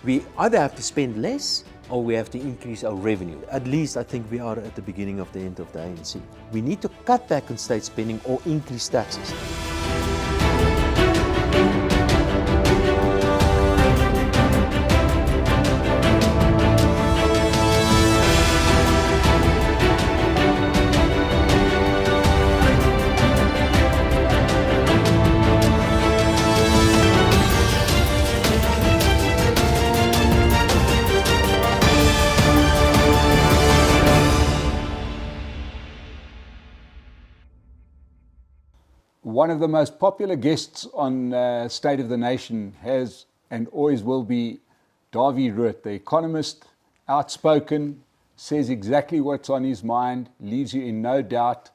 We either have to spend less or we have to increase our revenue. At least I think we are at the beginning of the end of the ANC. We need to cut back on state spending or increase taxes. One of the most popular guests on State of the Nation has and always will be Dawie Roodt, the economist, outspoken, says exactly what's on his mind, leaves you in no doubt,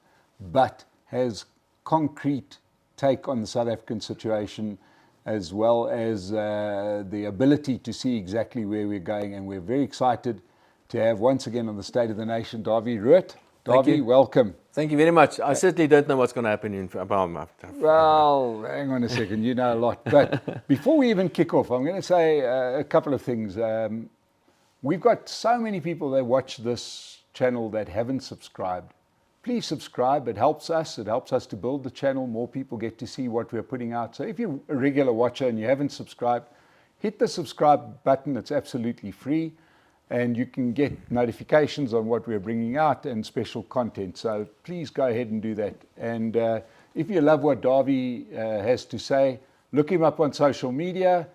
but has concrete take on the South African situation, as well as the ability to see exactly where we're going. And we're very excited to have once again on the State of the Nation, Dawie Roodt. Dawie, welcome. Thank you very much. I certainly don't know what's going to happen in about a month. Well, hang on a second, you know a lot. But before we even kick off, I'm going to say a couple of things. We've got so many people that watch this channel that haven't subscribed. Please subscribe. It helps us. It helps us to build the channel. More people get to see what we're putting out. So if you're a regular watcher and you haven't subscribed, hit the subscribe button. It's absolutely free. And you can get notifications on what we're bringing out and special content. So please go ahead and do that. And if you love what Dawie has to say, look him up on social media.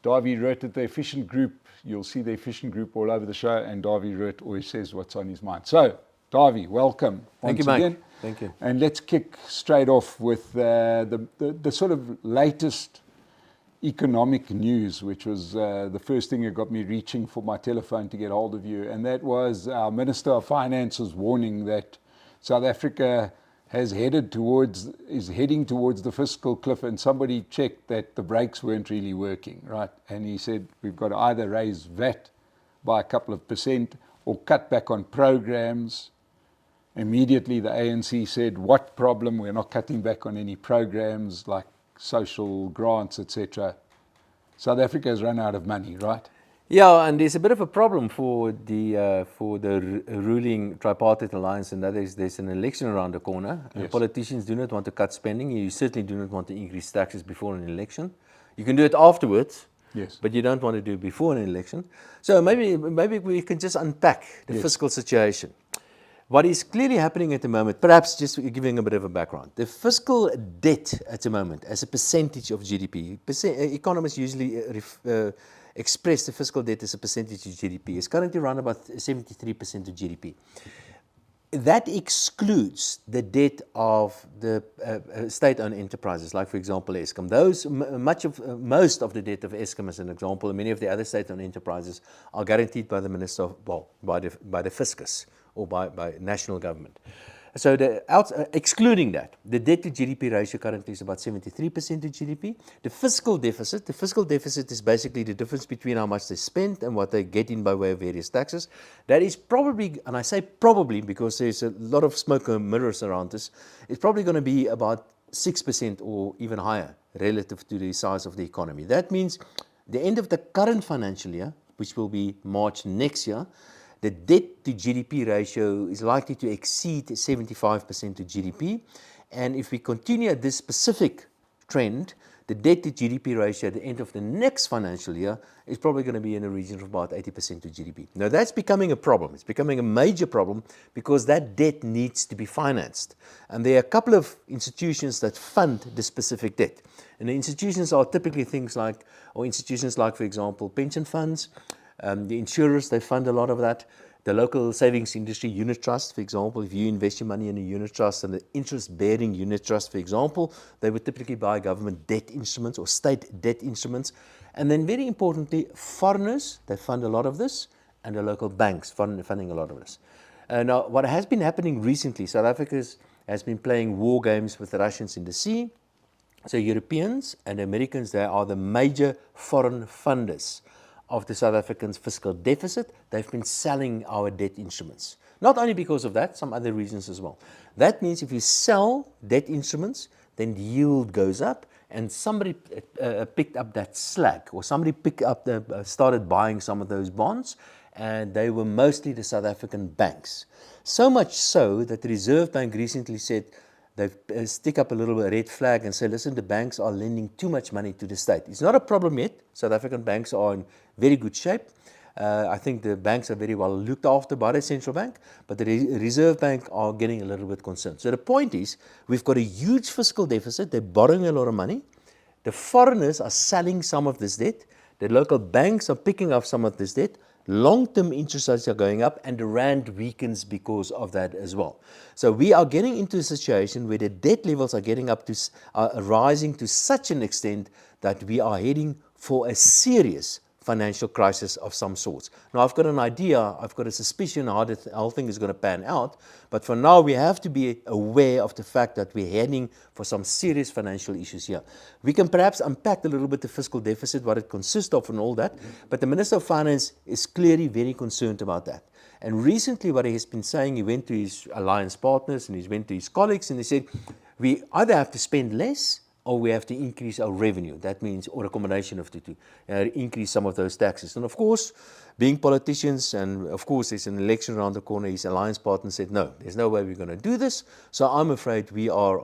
Dawie Roodt at the Efficient Group. You'll see the Efficient Group all over the show. And Dawie Roodt always says what's on his mind. So, Dawie, welcome. Thank you, Mike. Thank you. And let's kick straight off with the sort of latest economic news, which was the first thing that got me reaching for my telephone to get hold of you, and that was our Minister of Finance's warning that South Africa is heading towards the fiscal cliff, and somebody checked that the brakes weren't really working, right? And he said we've got to either raise VAT by a couple of percent or cut back on programs. Immediately the ANC said, what problem? We're not cutting back on any programs like social grants, etc. South Africa has run out of money, right? Yeah, and there's a bit of a problem for the ruling tripartite alliance, and that is there's an election around the corner. Yes. Politicians do not want to cut spending. You certainly do not want to increase taxes before an election. You can do it afterwards, yes, but you don't want to do it before an election. So maybe we can just unpack the fiscal situation. What is clearly happening at the moment, perhaps just giving a bit of a background, the fiscal debt at the moment as a percentage of GDP, economists usually express the fiscal debt as a percentage of GDP, is currently around about 73% of GDP. That excludes the debt of the state-owned enterprises, like for example Eskom. Most of the debt of Eskom, as an example, and many of the other state-owned enterprises are guaranteed by the minister, by the fiscus, or by national government. So excluding that, the debt to GDP ratio currently is about 73% of GDP. The fiscal deficit is basically the difference between how much they spend and what they get in by way of various taxes. That is probably, and I say probably because there's a lot of smoke and mirrors around this, it's probably going to be about 6% or even higher relative to the size of the economy. That means the end of the current financial year, which will be March next year, the debt to GDP ratio is likely to exceed 75% of GDP. And if we continue at this specific trend, the debt to GDP ratio at the end of the next financial year is probably going to be in the region of about 80% of GDP. Now that's becoming a problem. It's becoming a major problem because that debt needs to be financed. And there are a couple of institutions that fund the specific debt. And the institutions are typically things like, for example, pension funds. The insurers, they fund a lot of that. The local savings industry, unit trust, for example, if you invest your money in a unit trust and the interest-bearing unit trust, for example, they would typically buy government debt instruments or state debt instruments. And then very importantly, foreigners, they fund a lot of this, and the local banks funding a lot of this. Now, what has been happening recently, South Africa has been playing war games with the Russians in the sea. So Europeans and Americans, they are the major foreign funders of the South African's fiscal deficit. They've been selling our debt instruments. Not only because of that, some other reasons as well. That means if you sell debt instruments, then the yield goes up, and somebody picked up that slack, or somebody started buying some of those bonds, and they were mostly the South African banks. So much so that the Reserve Bank recently said they stick up a little bit red flag and say, listen, the banks are lending too much money to the state. It's not a problem yet. South African banks are in very good shape. I think the banks are very well looked after by the central bank, but the Reserve Bank are getting a little bit concerned. So the point is, we've got a huge fiscal deficit. They're borrowing a lot of money. The foreigners are selling some of this debt. The local banks are picking up some of this debt. Long-term interest rates are going up, and the rand weakens because of that as well. So we are getting into a situation where the debt levels are rising to such an extent that we are heading for a serious financial crisis of some sorts. Now, I've got an idea, I've got a suspicion how the whole thing is going to pan out, but for now we have to be aware of the fact that we're heading for some serious financial issues here. We can perhaps unpack a little bit the fiscal deficit, what it consists of and all that, but the Minister of Finance is clearly very concerned about that. And recently what he has been saying, he went to his alliance partners and he went to his colleagues and he said, we either have to spend less or we have to increase our revenue. That means, or a combination of the two, increase some of those taxes. And of course, being politicians, and of course there's an election around the corner, his alliance partner said, no, there's no way we're going to do this. So I'm afraid we are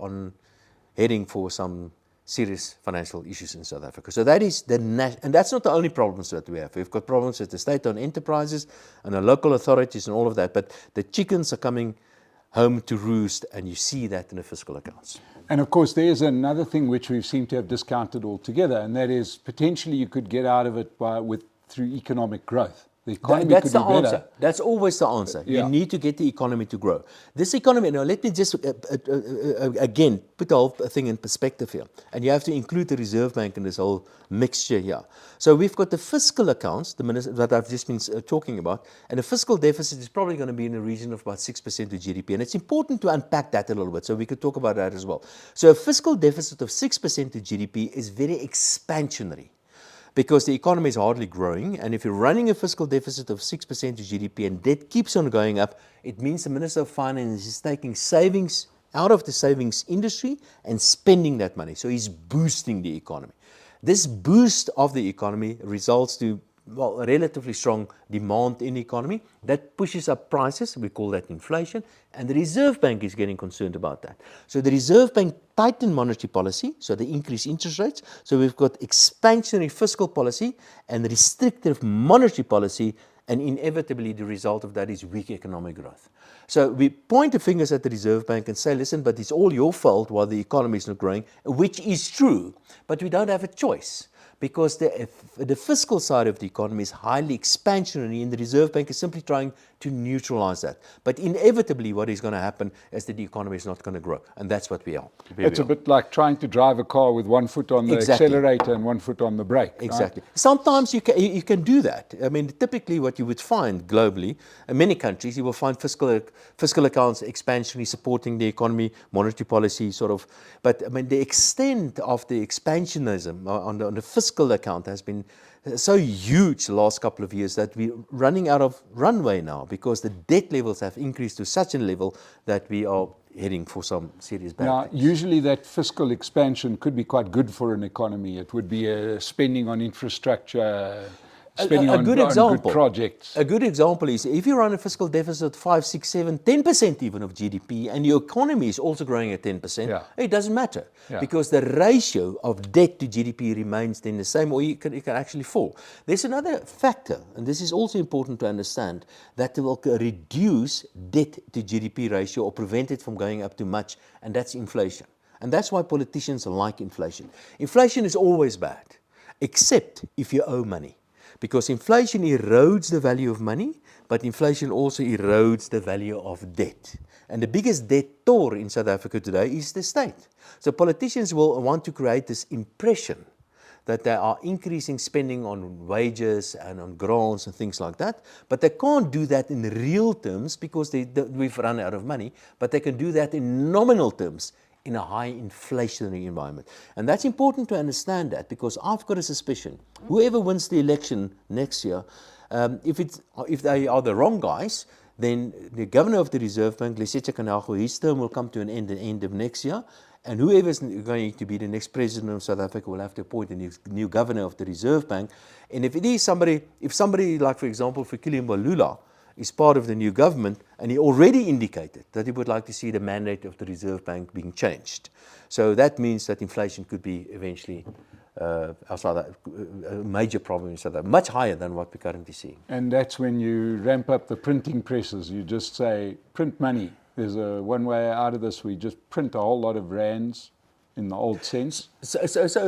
heading for some serious financial issues in South Africa. So that is and that's not the only problems that we have. We've got problems with the state-owned enterprises and the local authorities and all of that, but the chickens are coming home to roost, and you see that in the fiscal accounts. And of course, there's another thing which we seem to have discounted altogether, and that is potentially you could get out of it through economic growth. The economy That's could the be answer. better. That's always the answer. Yeah. You need to get the economy to grow. This economy, now let me just again put the whole thing in perspective here. And you have to include the Reserve Bank in this whole mixture here. So we've got the fiscal accounts, that I've just been talking about, and the fiscal deficit is probably going to be in the region of about 6% of GDP. And it's important to unpack that a little bit, so we could talk about that as well. So a fiscal deficit of 6% of GDP is very expansionary, because the economy is hardly growing, and if you're running a fiscal deficit of 6% of GDP and debt keeps on going up, it means the Minister of Finance is taking savings out of the savings industry and spending that money. So he's boosting the economy. This boost of the economy results to a relatively strong demand in the economy. That pushes up prices, we call that inflation, and the Reserve Bank is getting concerned about that. So the Reserve Bank tightened monetary policy, so they increase interest rates. So we've got expansionary fiscal policy and restrictive monetary policy, and inevitably the result of that is weak economic growth. So we point the fingers at the Reserve Bank and say, listen, but it's all your fault while the economy is not growing, which is true, but we don't have a choice, because the fiscal side of the economy is highly expansionary, and the Reserve Bank is simply trying to neutralize that. But inevitably what is going to happen is that the economy is not going to grow, and that's what we are. It's a bit like trying to drive a car with one foot on the accelerator and one foot on the brake. Exactly. Right? Sometimes you can do that. I mean, typically what you would find globally, in many countries, you will find fiscal accounts expansionary, supporting the economy, monetary policy sort of. But I mean, the extent of the expansionism on the fiscal account has been so huge the last couple of years that we're running out of runway now, because the debt levels have increased to such a level that we are heading for some serious bad Now, things. usually that fiscal expansion could be quite good for an economy. It would be spending on infrastructure, spending on good projects. A good example is if you run a fiscal deficit 5, 6, 7, 10% even of GDP, and your economy is also growing at 10%, it doesn't matter, because the ratio of debt to GDP remains then the same, or it can actually fall. There's another factor, and this is also important to understand, that will reduce debt to GDP ratio or prevent it from going up too much, and that's inflation. And that's why politicians like inflation. Inflation is always bad, except if you owe money. Because inflation erodes the value of money, but inflation also erodes the value of debt. And the biggest debtor in South Africa today is the state. So politicians will want to create this impression that they are increasing spending on wages and on grants and things like that, but they can't do that in real terms because we've run out of money, but they can do that in nominal terms in a high inflationary environment. And that's important to understand that, because I've got a suspicion, whoever wins the election next year, if they are the wrong guys, then the governor of the Reserve Bank, Lesetja Kanago, his term will come to an end at the end of next year, and whoever is going to be the next president of South Africa will have to appoint a new governor of the Reserve Bank. And if it is somebody, like, for example, Fikile Mbalula is part of the new government, and he already indicated that he would like to see the mandate of the Reserve Bank being changed. So that means that inflation could be eventually a major problem in South Africa, much higher than what we're currently seeing. And that's when you ramp up the printing presses. You just say, print money. There's one way out of this. We just print a whole lot of rands in the old sense. So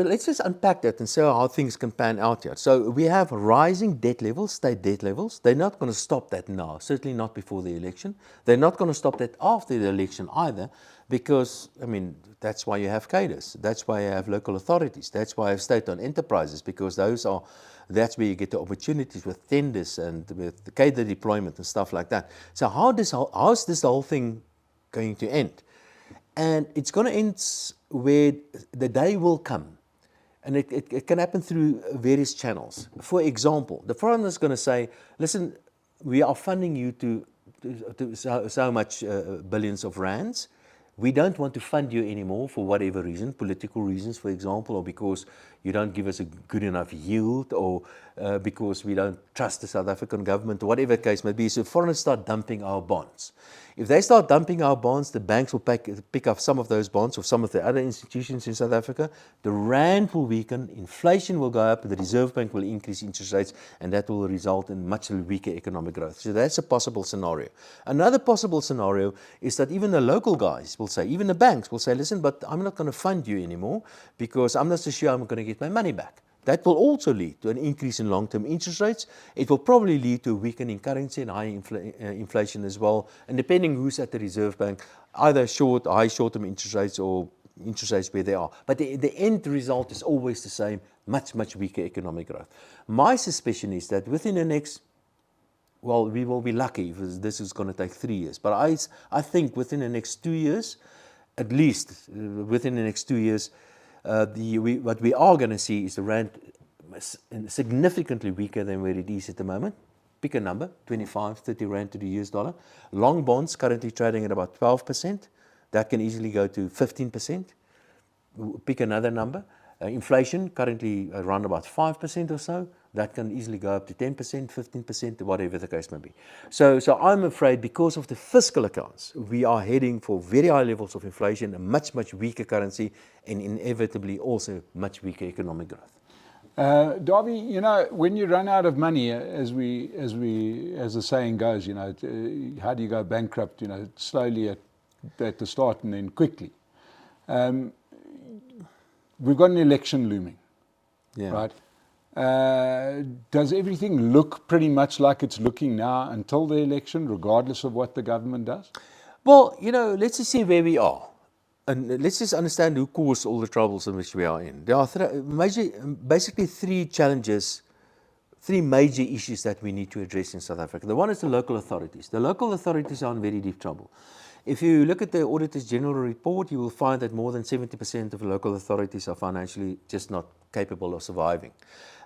let's just unpack that and see how things can pan out here. So we have rising debt levels, state debt levels. They're not going to stop that now, certainly not before the election. They're not going to stop that after the election either, because, I mean, that's why you have cadres. That's why you have local authorities. That's why you have state-owned enterprises, because that's where you get the opportunities with tenders and with the cadre deployment and stuff like that. So how's this whole thing going to end? And it's going to end where the day will come, and it can happen through various channels. For example, the foreigner is going to say, listen, we are funding you to so much billions of rands. We don't want to fund you anymore for whatever reason, political reasons, for example, or because you don't give us a good enough yield, or because we don't trust the South African government, or whatever the case may be. So foreigners start dumping our bonds. If they start dumping our bonds, the banks will pick up some of those bonds of some of the other institutions in South Africa. The rand will weaken, inflation will go up, the Reserve Bank will increase interest rates, and that will result in much weaker economic growth. So that's a possible scenario. Another possible scenario is that even the local guys will say, even the banks will say, listen, but I'm not going to fund you anymore because I'm not so sure I'm going to get my money back. That will also lead to an increase in long-term interest rates. It will probably lead to a weakening currency and high inflation as well. And depending who's at the Reserve Bank, either high short-term interest rates or interest rates where they are. But the end result is always the same, much, much weaker economic growth. My suspicion is that within the next, well, we will be lucky if this is going to take 3 years. But I think within the next 2 years, at least within the next 2 years, what we are going to see is the rand significantly weaker than where it is at the moment. Pick a number, 25, 30 rand to the US dollar. Long bonds currently trading at about 12%. That can easily go to 15%. Pick another number. Inflation currently around about 5% or so. That can easily go up to 10%, 15%, whatever the case may be. So I'm afraid because of the fiscal accounts, we are heading for very high levels of inflation, a much, much weaker currency, and inevitably also much weaker economic growth. Dawie, you know, when you run out of money, as the saying goes, you know, how do you go bankrupt? You know, slowly at the start and then quickly. We've got an election looming, right? Does everything look pretty much like it's looking now until the election, regardless of what the government does? Well, you know, let's just see where we are. And let's just understand who caused all the troubles in which we are in. There are basically three challenges, three major issues that we need to address in South Africa. The one is the local authorities. The local authorities are in very deep trouble. If you look at the Auditor's General Report, you will find that more than 70% of local authorities are financially just not capable of surviving.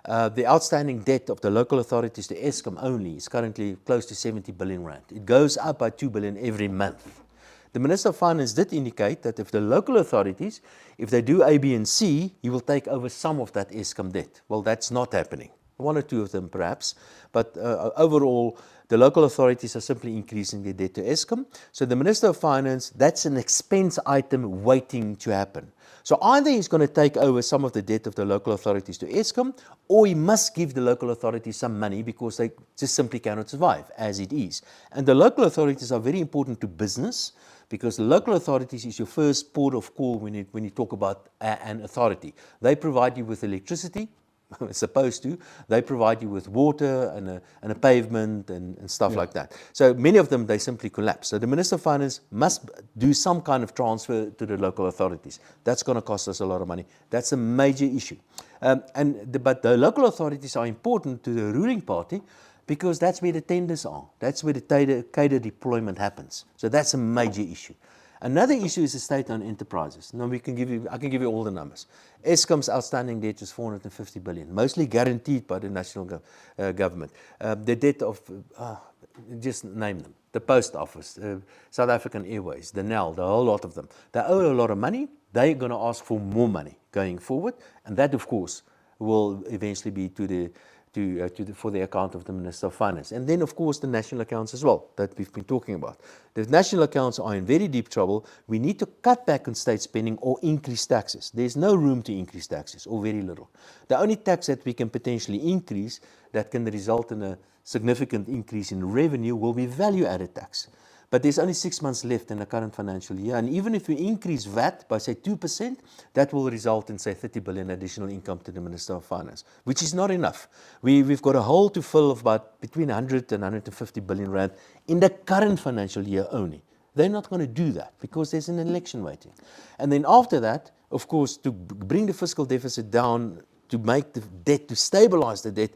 The outstanding debt of the local authorities to Eskom only is currently close to 70 billion rand. It goes up by 2 billion every month. The Minister of Finance did indicate that if the local authorities, if they do A, B, and C, he will take over some of that Eskom debt. Well, that's not happening. One or two of them perhaps, but overall, the local authorities are simply increasing their debt to Eskom. So the Minister of Finance, that's an expense item waiting to happen. So either he's going to take over some of the debt of the local authorities to Eskom, or he must give the local authorities some money because they just simply cannot survive as it is. And the local authorities are very important to business, because the local authorities is your first port of call when you talk about an authority. They provide you with electricity, supposed to. They provide you with water and a pavement and stuff like that. So many of them, they simply collapse. So the Minister of Finance must do some kind of transfer to the local authorities. That's going to cost us a lot of money. That's a major issue. But the local authorities are important to the ruling party, because that's where the tenders are. That's where the cadre deployment happens. So that's a major issue. Another issue is the state-owned enterprises. Now I can give you all the numbers. Eskom's outstanding debt is 450 billion, mostly guaranteed by the national government. The debt of, just name them, the Post Office, South African Airways, the NEL, the whole lot of them. They owe a lot of money. They're going to ask for more money going forward, and that, of course, will eventually be for the account of the Minister of Finance. And then, of course, the national accounts as well, that we've been talking about. The national accounts are in very deep trouble. We need to cut back on state spending or increase taxes. There's no room to increase taxes, or very little. The only tax that we can potentially increase that can result in a significant increase in revenue will be value-added tax. But there's only 6 months left in the current financial year. And even if we increase VAT by, say, 2%, that will result in, say, 30 billion additional income to the Minister of Finance, which is not enough. We've got a hole to fill of about between 100 and 150 billion rand in the current financial year only. They're not going to do that because there's an election waiting. And then after that, of course, to bring the fiscal deficit down, to make the debt, to stabilize the debt,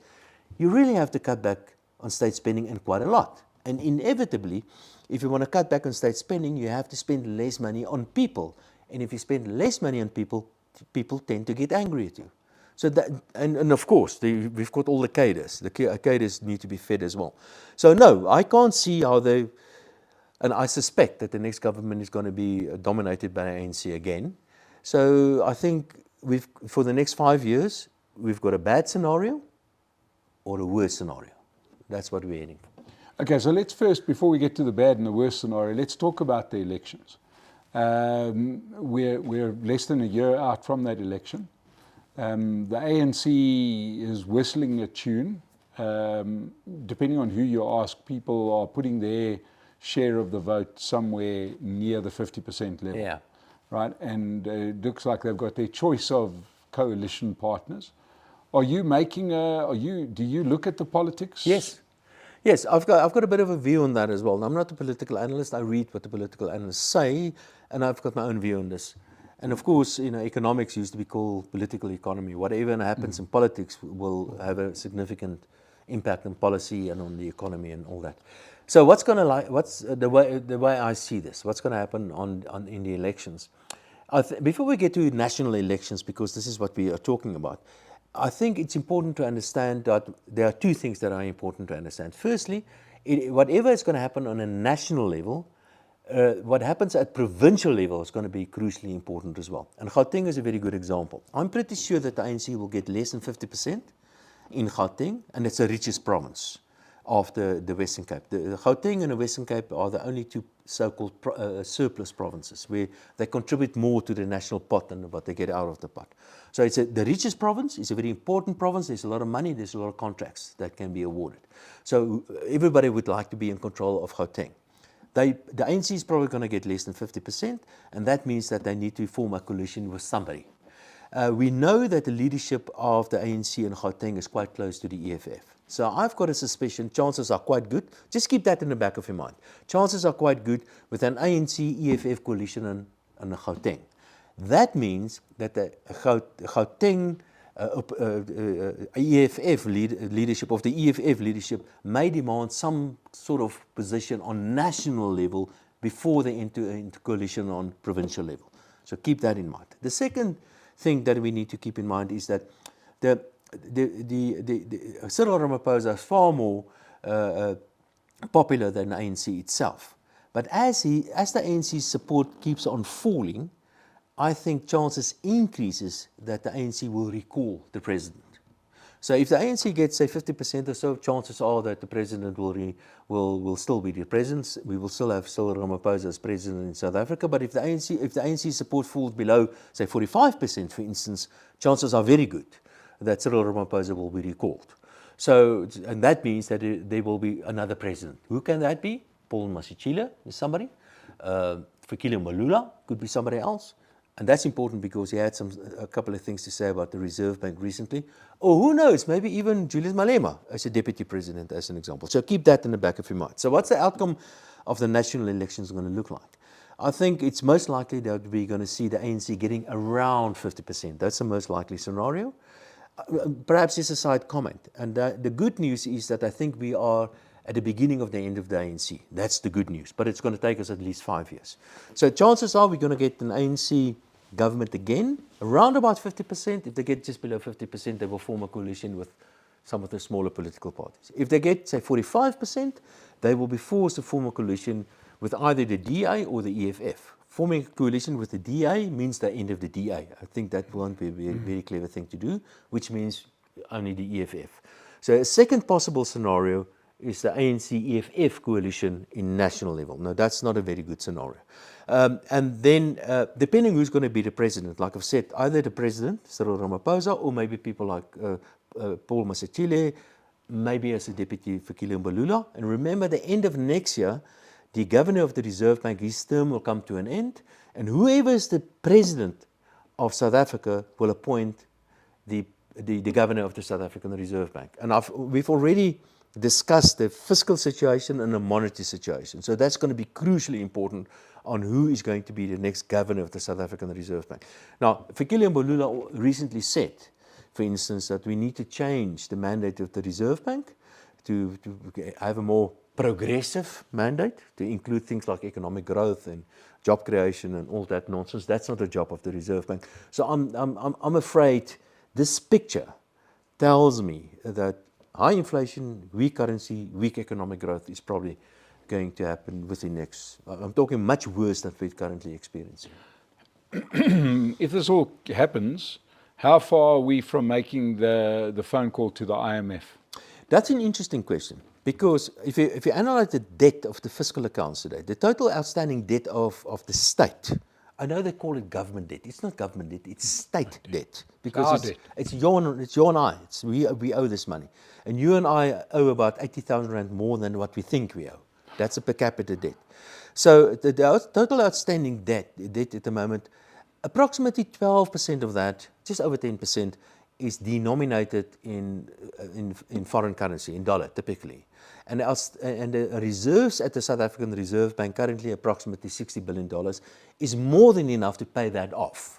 you really have to cut back on state spending, and quite a lot. And inevitably, if you want to cut back on state spending, you have to spend less money on people. And if you spend less money on people, people tend to get angry at you. So that, and of course, we've got all the cadres. The cadres need to be fed as well. So no, I can't see how they, and I suspect that the next government is going to be dominated by ANC again. So I think for the next 5 years, we've got a bad scenario or a worse scenario. That's what we're heading for. Okay, so let's first, before we get to the bad and the worst scenario, let's talk about the elections. We're less than a year out from that election. The ANC is whistling a tune. Depending on who you ask, people are putting their share of the vote somewhere near the 50% level. Yeah. Right, and it looks like they've got their choice of coalition partners. Are you making do you look at the politics? Yes. Yes, I've got a bit of a view on that as well. I'm not a political analyst. I read what the political analysts say, and I've got my own view on this. And of course, economics used to be called political economy. Whatever happens in politics will have a significant impact on policy and on the economy and all that. So what's the way I see this? What's going to happen in the elections? Before we get to national elections, because this is what we are talking about, I think it's important to understand that there are two things that are important to understand. Firstly, whatever is going to happen on a national level, what happens at provincial level is going to be crucially important as well. And Gauteng is a very good example. I'm pretty sure that the ANC will get less than 50% in Gauteng, and it's the richest province of the Western Cape. The Gauteng and the Western Cape are the only two so-called surplus provinces where they contribute more to the national pot than what they get out of the pot. So the richest province is a very important province. There's a lot of money, there's a lot of contracts that can be awarded. So everybody would like to be in control of Gauteng. The ANC is probably going to get less than 50%, and that means that they need to form a coalition with somebody. We know that the leadership of the ANC in Gauteng is quite close to the EFF. So I've got a suspicion, chances are quite good. Just keep that in the back of your mind. Chances are quite good with an ANC-EFF coalition in Gauteng. That means that the Gauteng EFF leadership, of the EFF leadership, may demand some sort of position on national level before they enter into coalition on provincial level. So keep that in mind. The second thing that we need to keep in mind is that Cyril Ramaphosa is far more popular than the ANC itself. But as the ANC's support keeps on falling, I think chances increases that the ANC will recall the president. So if the ANC gets, say, 50% or so, chances are that the president will still be the president. We will still have Cyril Ramaphosa as president in South Africa. But if the ANC support falls below, say, 45%, for instance, chances are very good that Cyril Ramaphosa will be recalled. So, and that means that there will be another president. Who can that be? Paul Masitshile is somebody. Fikile Mbalula could be somebody else. And that's important because he had a couple of things to say about the Reserve Bank recently. Or who knows, maybe even Julius Malema as a deputy president, as an example. So keep that in the back of your mind. So what's the outcome of the national elections going to look like? I think it's most likely that we're going to see the ANC getting around 50%. That's the most likely scenario. Perhaps just a side comment. And the good news is that I think we are at the beginning of the end of the ANC. That's the good news. But it's going to take us at least 5 years. So chances are we're going to get an ANC government again, around about 50%. If they get just below 50%, they will form a coalition with some of the smaller political parties. If they get, say, 45%, they will be forced to form a coalition with either the DA or the EFF. Forming a coalition with the DA means the end of the DA. I think that won't be a very clever thing to do, which means only the EFF. So a second possible scenario is the ANC-EFF coalition in national level. Now, that's not a very good scenario. And then, depending who's going to be the president, like I've said, either the president, Cyril Ramaphosa, or maybe people like Paul Masatile, maybe as a deputy Fikile Mbalula. And remember, the end of next year, the governor of the Reserve Bank, his term will come to an end, and whoever is the president of South Africa will appoint the governor of the South African Reserve Bank. And we've already discussed the fiscal situation and the monetary situation. So that's going to be crucially important on who is going to be the next governor of the South African Reserve Bank. Now, Fikile Mbalula recently said, for instance, that we need to change the mandate of the Reserve Bank to have a more progressive mandate, to include things like economic growth and job creation and all that nonsense. That's not the job of the Reserve Bank. So I'm afraid this picture tells me that high inflation, weak currency, weak economic growth is probably going to happen within next. I'm talking much worse than we're currently experiencing. If this all happens, how far are we from making the phone call to the IMF? That's an interesting question, because if you analyze the debt of the fiscal accounts today, the total outstanding debt of the state, I know they call it government debt. It's not government debt, it's state debt. Because it's you and I. We owe this money. And you and I owe about 80,000 Rand more than what we think we owe. That's a per capita debt. So the total outstanding debt at the moment, approximately 12% of that, just over 10%, is denominated in foreign currency, in dollar typically. And the reserves at the South African Reserve Bank, currently approximately $60 billion, is more than enough to pay that off.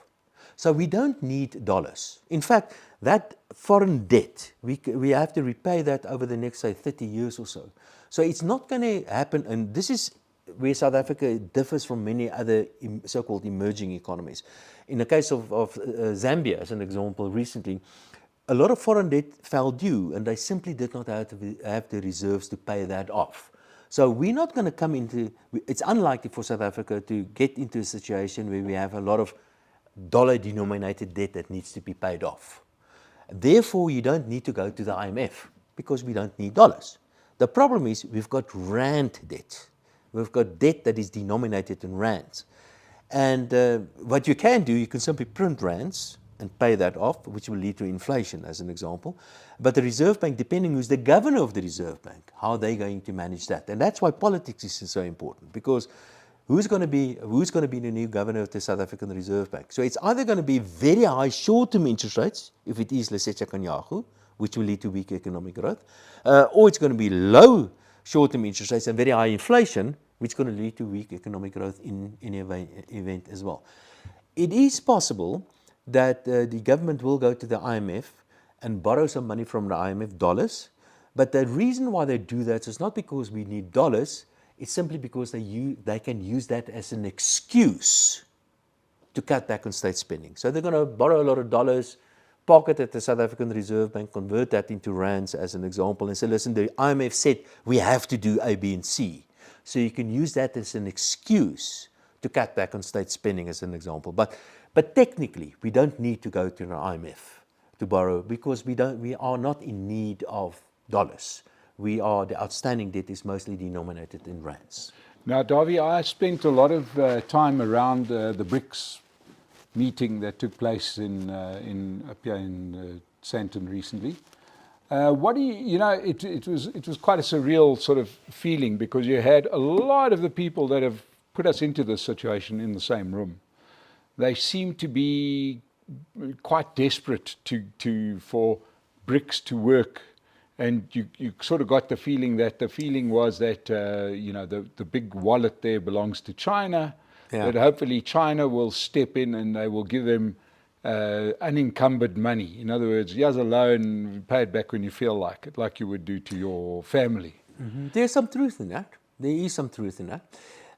So we don't need dollars. In fact, that foreign debt, we have to repay that over the next, say, 30 years or so. So it's not going to happen, and this is where South Africa differs from many other so-called emerging economies. In the case of Zambia, as an example, recently, a lot of foreign debt fell due, and they simply did not have the reserves to pay that off. So we're not going to come into, it's unlikely for South Africa to get into a situation where we have a lot of dollar-denominated debt that needs to be paid off. Therefore, you don't need to go to the IMF, because we don't need dollars. The problem is we've got rand debt. We've got debt that is denominated in rands. And what you can do, you can simply print rands and pay that off, which will lead to inflation, as an example. But the Reserve Bank, depending who's the governor of the Reserve Bank, how are they going to manage that? And that's why politics is so important, because who's going to be the new governor of the South African Reserve Bank? So it's either going to be very high short-term interest rates, if it is Lesetja Kganyago, which will lead to weak economic growth, or it's going to be low short-term interest rates and very high inflation, which is going to lead to weak economic growth in any event as well. It is possible that the government will go to the IMF and borrow some money from the IMF, dollars, but the reason why they do that is not because we need dollars, it's simply because they can use that as an excuse to cut back on state spending. So they're going to borrow a lot of dollars, park it at the South African Reserve Bank, convert that into rands as an example, and say, listen, the IMF said we have to do A, B, and C. So you can use that as an excuse to cut back on state spending as an example. But technically, we don't need to go to the IMF to borrow, because we are not in need of dollars. The outstanding debt is mostly denominated in rands. Now, Dawie, I spent a lot of time around the BRICS meeting that took place up here in Sandton recently. What do you know? It was quite a surreal sort of feeling, because you had a lot of the people that have put us into this situation in the same room. They seem to be quite desperate for BRICS to work, and you sort of got the feeling was that the big wallet there belongs to China. Yeah. That hopefully China will step in and they will give them unencumbered money. In other words, here's a loan, pay it back when you feel like it, like you would do to your family. There's some truth in that. There is some truth in that.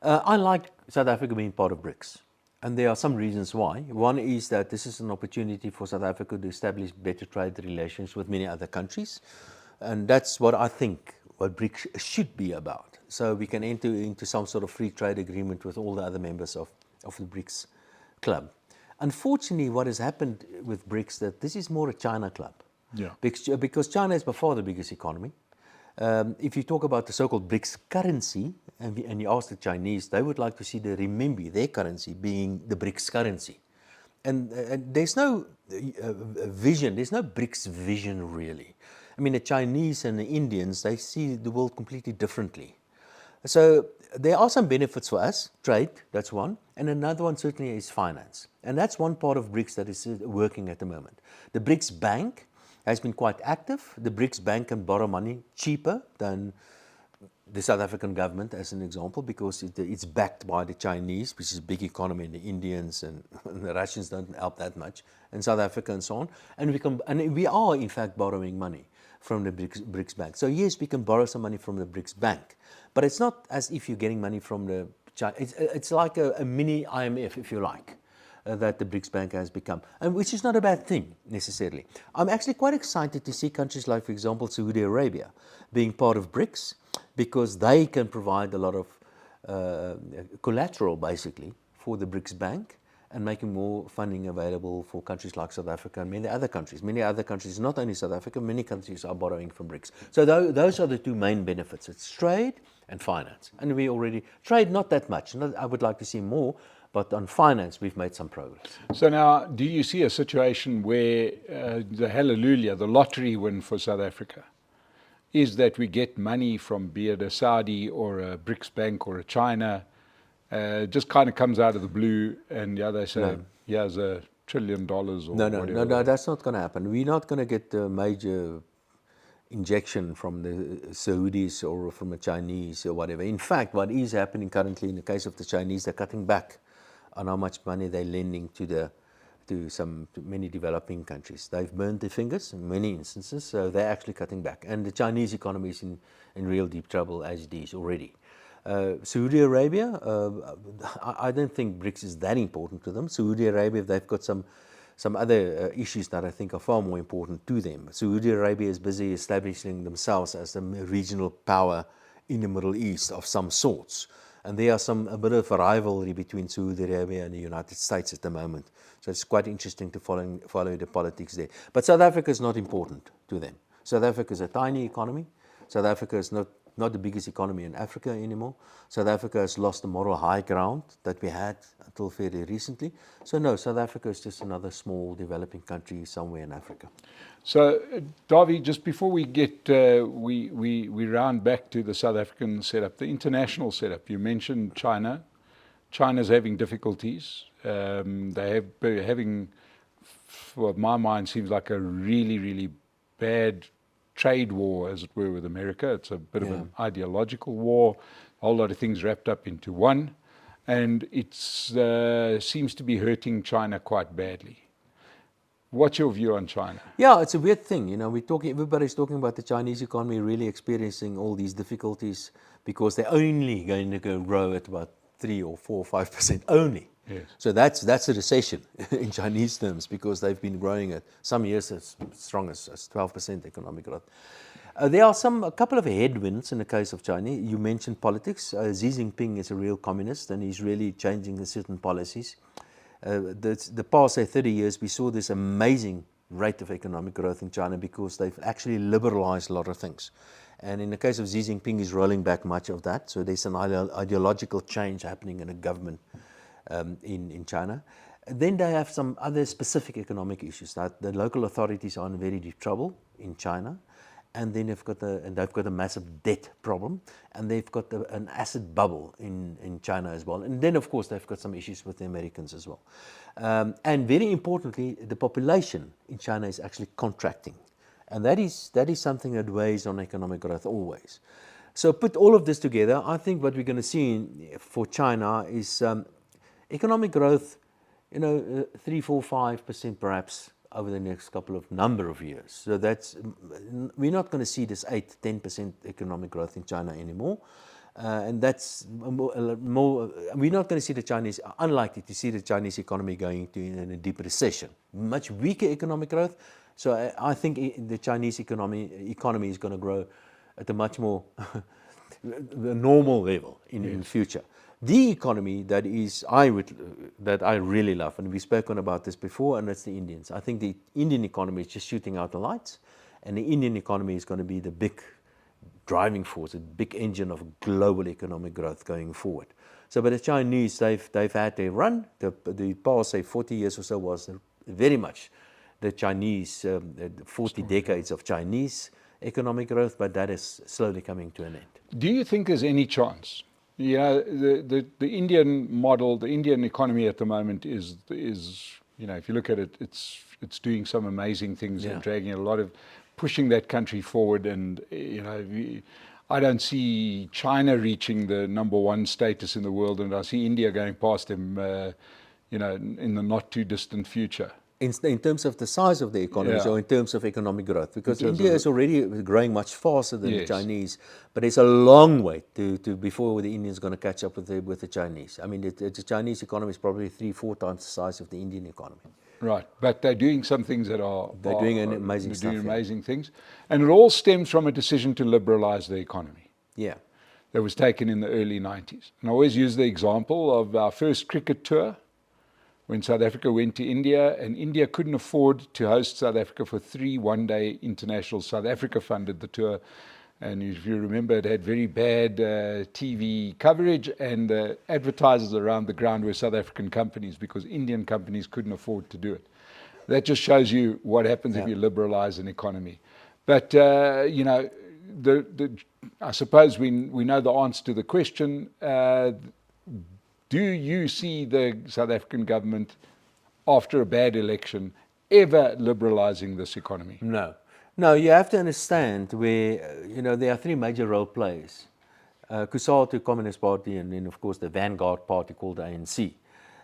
I like South Africa being part of BRICS. And there are some reasons why. One is that this is an opportunity for South Africa to establish better trade relations with many other countries. And that's what I think what BRICS should be about. So we can enter into some sort of free trade agreement with all the other members of the BRICS club. Unfortunately, what has happened with BRICS, that this is more a China club. Yeah. Because China is by far the biggest economy. If you talk about the so-called BRICS currency, and you ask the Chinese, they would like to see the renminbi, their currency, being the BRICS currency. And there's no vision, there's no BRICS vision really. I mean, the Chinese and the Indians, they see the world completely differently. So there are some benefits for us, trade, that's one, and another one certainly is finance. And that's one part of BRICS that is working at the moment. The BRICS Bank has been quite active. The BRICS Bank can borrow money cheaper than the South African government, as an example, because it's backed by the Chinese, which is a big economy, and the Indians and the Russians don't help that much, and South Africa and so on. And we are, in fact, borrowing money from the BRICS Bank. So yes, we can borrow some money from the BRICS Bank, but it's not as if you're getting money from the China. It's like a mini IMF, if you like, that the BRICS Bank has become, and which is not a bad thing necessarily. I'm actually quite excited to see countries like, for example, Saudi Arabia being part of BRICS, because they can provide a lot of collateral, basically, for the BRICS Bank, and making more funding available for countries like South Africa and many other countries. Many other countries, not only South Africa, many countries are borrowing from BRICS. So those are the two main benefits. It's trade and finance. And we already, trade not that much. I would like to see more, but on finance we've made some progress. So now, do you see a situation where the hallelujah, the lottery win for South Africa, is that we get money from, be it a Saudi or a BRICS Bank or a China, just kind of comes out of the blue, and the other say, here's $1 trillion or whatever. No, that's not going to happen. We're not going to get a major injection from the Saudis or from the Chinese or whatever. In fact, what is happening currently in the case of the Chinese, they're cutting back on how much money they're lending to many developing countries. They've burned their fingers in many instances, so they're actually cutting back. And the Chinese economy is in real deep trouble as it is already. Saudi Arabia, I don't think BRICS is that important to them. Saudi Arabia, they've got some other issues that I think are far more important to them. Saudi Arabia is busy establishing themselves as a regional power in the Middle East of some sorts. And there are a bit of a rivalry between Saudi Arabia and the United States at the moment. So it's quite interesting to follow the politics there. But South Africa is not important to them. South Africa is a tiny economy. South Africa is not the biggest economy in Africa anymore. South Africa has lost the moral high ground that we had until fairly recently. So no, South Africa is just another small developing country somewhere in Africa. So, Dawie, just before we get, we round back to the South African setup, the international setup. You mentioned China. China's having difficulties. They have having, what my mind seems like a really, really bad trade war, as it were, with America. It's a bit of an ideological war, a whole lot of things wrapped up into one, and it seems to be hurting China quite badly. What's your view on China? Yeah, it's a weird thing. You know, everybody's talking about the Chinese economy really experiencing all these difficulties because they're only going to grow at about 3 or 4 or 5% only. Yes. So that's a recession in Chinese terms, because they've been growing at some years as strong as 12% economic growth. There are a couple of headwinds in the case of China. You mentioned politics. Xi Jinping is a real communist, and he's really changing certain policies. The past, say, 30 years, we saw this amazing rate of economic growth in China because they've actually liberalized a lot of things. And in the case of Xi Jinping, he's rolling back much of that. So there's an ideological change happening in the government in China. Then they have some other specific economic issues. That the local authorities are in very deep trouble in China. And then they've got a massive debt problem, and they've got an asset bubble in China as well. And then, of course, they've got some issues with the Americans as well. And very importantly, the population in China is actually contracting, and that is something that weighs on economic growth always. So put all of this together, I think what we're going to see for China is economic growth, 3, 4, 5% perhaps over the next number of years. So we're not going to see this 8-10% economic growth in China anymore. And that's more, we're not going to see the Chinese, unlikely to see the Chinese economy going in a deep recession. Much weaker economic growth. So I think the Chinese economy is going to grow at a much more the normal level in the future. The economy that I really love, and we've spoken about this before, and that's the Indians. I think the Indian economy is just shooting out the lights, and the Indian economy is going to be the big driving force, a big engine of global economic growth going forward. So, but the Chinese, they've had their run. The past, say, 40 years or so was very much the Chinese, 40 decades of Chinese economic growth, but that is slowly coming to an end. Do you think there's any chance? Yeah, the Indian model, the Indian economy at the moment is if you look at it, it's doing some amazing things and dragging a lot of, pushing that country forward. And I don't see China reaching the #1 status in the world, and I see India going past them, in the not too distant future. In terms of the size of the economy, or in terms of economic growth, because India is already growing much faster than the Chinese, but it's a long way to before the Indians going to catch up with the Chinese. I mean, the Chinese economy is probably 3-4 times the size of the Indian economy. Right, but they're doing some things that they're doing amazing stuff. Doing amazing things, and it all stems from a decision to liberalise the economy. Yeah, that was taken in the early 90s. And I always use the example of our first cricket tour, when South Africa went to India, and India couldn't afford to host South Africa for 3 one-day internationals. South Africa funded the tour, and if you remember, it had very bad TV coverage, and the advertisers around the ground were South African companies because Indian companies couldn't afford to do it. That just shows you what happens if you liberalize an economy. But, I suppose we know the answer to the question. Do you see the South African government, after a bad election, ever liberalising this economy? No. No, you have to understand where, there are 3 major role players. COSATU, Communist Party, and then, of course, the vanguard party called the ANC.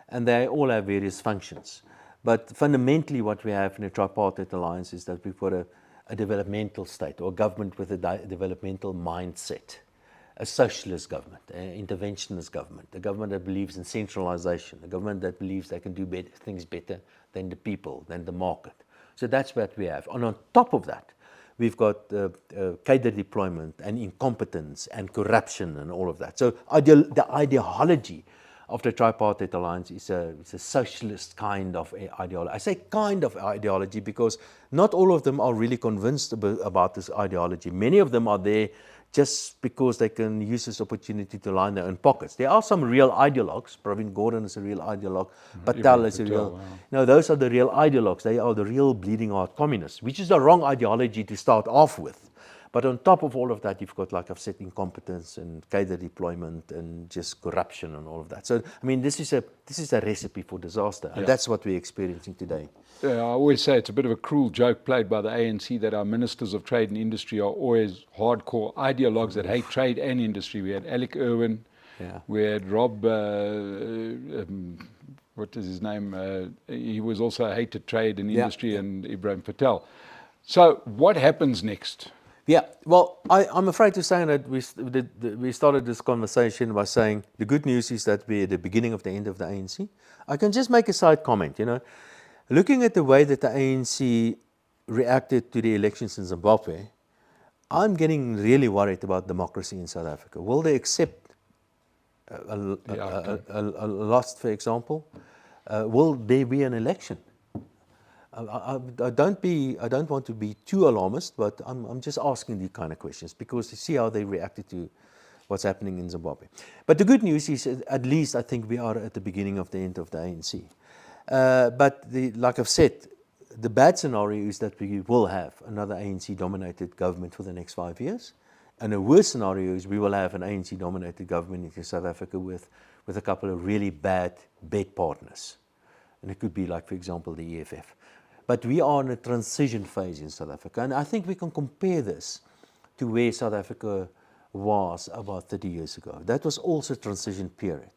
And they all have various functions. But fundamentally what we have in a tripartite alliance is that we've got a developmental state, or a government with a developmental mindset. A socialist government, an interventionist government, a government that believes in centralization, a government that believes they can do things better than the people, than the market. So that's what we have. And on top of that, we've got cadre deployment and incompetence and corruption and all of that. So the ideology of the tripartite alliance is a socialist kind of ideology. I say kind of ideology because not all of them are really convinced about this ideology. Many of them are there just because they can use this opportunity to line their own pockets. There are some real ideologues. Pravin Gordhan is a real ideologue. Patel is a real... Wow. No, those are the real ideologues. They are the real bleeding heart communists, which is the wrong ideology to start off with. But on top of all of that, you've got, like I've said, incompetence and cadre deployment and just corruption and all of that. So, I mean, this is a recipe for disaster, and that's what we're experiencing today. I always say it's a bit of a cruel joke played by the ANC that our ministers of trade and industry are always hardcore ideologues that hate trade and industry. We had Alec Irwin, we had Rob, what is his name? He was also hated trade and industry, and Ibrahim Patel. So what happens next? Yeah, well, I'm afraid to say that we started this conversation by saying the good news is that we're at the beginning of the end of the ANC. I can just make a side comment, Looking at the way that the ANC reacted to the elections in Zimbabwe, I'm getting really worried about democracy in South Africa. Will they accept a loss, for example? Will there be an election? I don't want to be too alarmist, but I'm just asking these kind of questions because to see how they reacted to what's happening in Zimbabwe. But the good news is, at least I think we are at the beginning of the end of the ANC. But like I've said, the bad scenario is that we will have another ANC-dominated government for the next 5 years. And the worst scenario is we will have an ANC-dominated government in South Africa with a couple of really bad bed partners. And it could be like, for example, the EFF. But we are in a transition phase in South Africa. And I think we can compare this to where South Africa was about 30 years ago. That was also a transition period.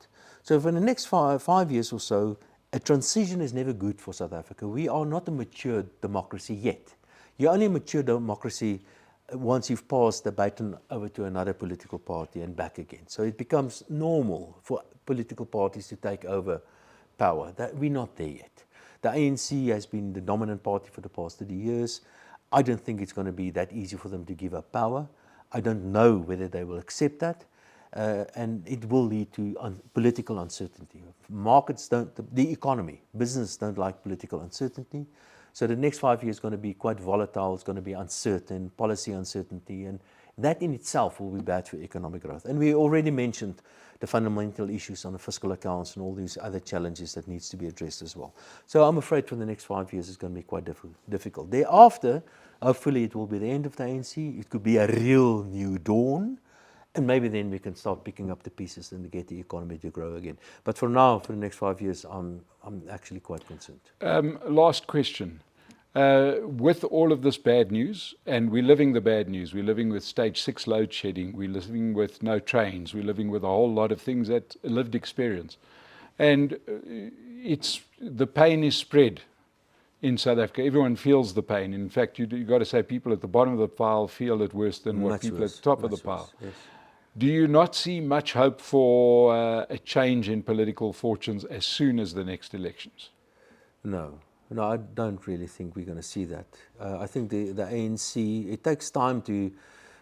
So for the next five years or so, a transition is never good for South Africa. We are not a mature democracy yet. You're only a mature democracy once you've passed the baton over to another political party and back again. So it becomes normal for political parties to take over power. We're not there yet. The ANC has been the dominant party for the past 30 years. I don't think it's going to be that easy for them to give up power. I don't know whether they will accept that. And it will lead to political uncertainty. Markets don't, the economy, business don't like political uncertainty. So the next 5 years is going to be quite volatile, it's going to be uncertain, policy uncertainty, and that in itself will be bad for economic growth. And we already mentioned the fundamental issues on the fiscal accounts and all these other challenges that needs to be addressed as well. So I'm afraid for the next 5 years it's going to be quite difficult. Thereafter, hopefully it will be the end of the ANC, it could be a real new dawn, and maybe then we can start picking up the pieces and get the economy to grow again. But for now, for the next 5 years, I'm actually quite concerned. Last question. With all of this bad news, and we're living the bad news, we're living with stage 6 load shedding, we're living with no trains, we're living with a whole lot of things that lived experience. And the pain is spread in South Africa. Everyone feels the pain. In fact, you've got to say people at the bottom of the pile feel it worse than what people at the top of the pile. Yes. Do you not see much hope for a change in political fortunes as soon as the next elections? No, I don't really think we're going to see that. I think the ANC, it takes time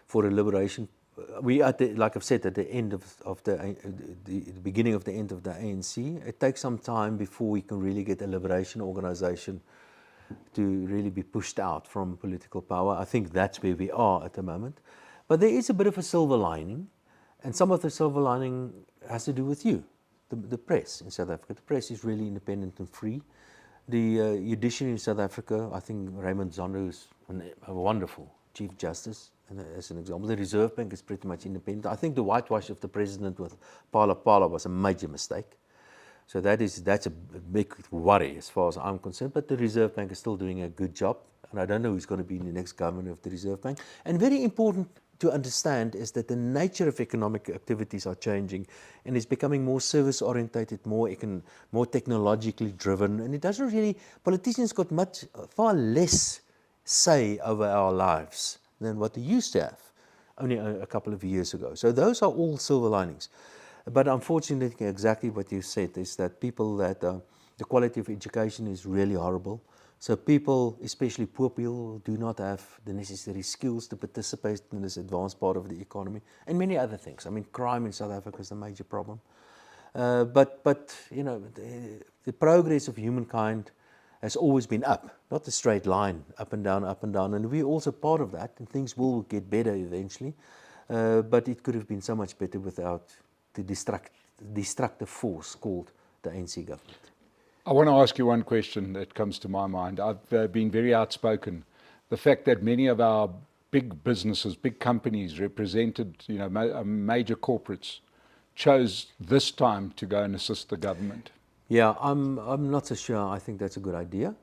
for a liberation. We are, like I've said, at the end of the beginning of the end of the ANC. It takes some time before we can really get a liberation organization to really be pushed out from political power. I think that's where we are at the moment. But there is a bit of a silver lining. And some of the silver lining has to do with you, the press in South Africa. The press is really independent and free. The judiciary in South Africa, I think Raymond Zondo is a wonderful Chief Justice, as an example. The Reserve Bank is pretty much independent. I think the whitewash of the president with Pala was a major mistake. So that's a big worry as far as I'm concerned. But the Reserve Bank is still doing a good job. And I don't know who's going to be the next governor of the Reserve Bank. And very important to understand is that the nature of economic activities are changing and it's becoming more service-orientated, more technologically driven. And it doesn't really, politicians got far less say over our lives than what they used to have only a couple of years ago. So those are all silver linings. But unfortunately, exactly what you said is that the quality of education is really horrible. So people, especially poor people, do not have the necessary skills to participate in this advanced part of the economy, and many other things. I mean, crime in South Africa is a major problem. But you know, the progress of humankind has always been up, not a straight line, up and down, and we're also part of that, and things will get better eventually. But it could have been so much better without the destructive force called the ANC government. I want to ask you one question that comes to my mind. I've been very outspoken. The fact that many of our big businesses, big companies represented, major corporates, chose this time to go and assist the government. Yeah, I'm not so sure. I think that's a good idea.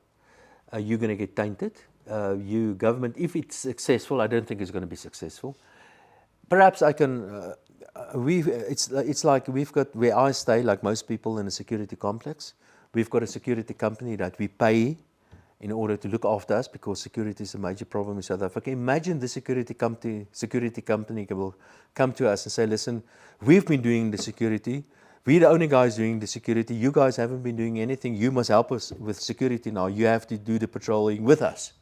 You're going to get tainted. Government, if it's successful, I don't think it's going to be successful. Perhaps I can. It's like we've got where I stay, like most people in a security complex. We've got a security company that we pay in order to look after us because security is a major problem in South Africa. Imagine the security company will come to us and say, listen, we've been doing the security. We're the only guys doing the security. You guys haven't been doing anything. You must help us with security now. You have to do the patrolling with us.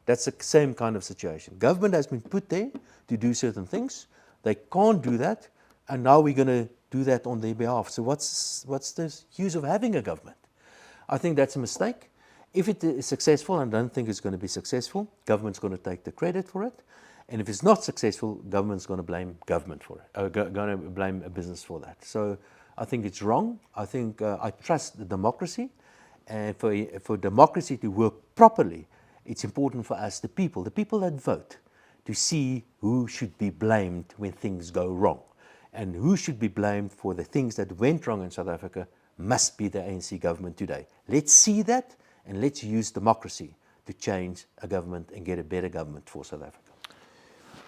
That's the same kind of situation. Government has been put there to do certain things. They can't do that. And now we're going to do that on their behalf. So what's the use of having a government? I think that's a mistake. If it is successful, and I don't think it's going to be successful, government's going to take the credit for it. And if it's not successful, government's going to blame government for it, going to blame a business for that. So I think it's wrong. I think I trust the democracy. And for democracy to work properly, it's important for us, the people that vote, to see who should be blamed when things go wrong. And who should be blamed for the things that went wrong in South Africa must be the ANC government today. Let's see that, and let's use democracy to change a government and get a better government for South Africa.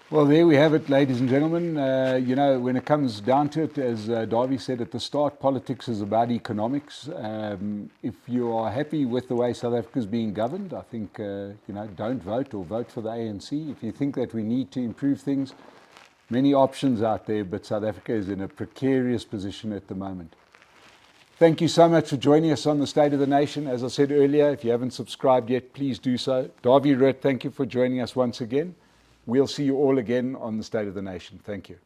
Well, there we have it, ladies and gentlemen. When it comes down to it, as Dawie said at the start, politics is about economics. If you are happy with the way South Africa is being governed, I think, don't vote or vote for the ANC. If you think that we need to improve things, many options out there, but South Africa is in a precarious position at the moment. Thank you so much for joining us on the State of the Nation. As I said earlier, if you haven't subscribed yet, please do so. Dawie, Roodt, thank you for joining us once again. We'll see you all again on the State of the Nation. Thank you.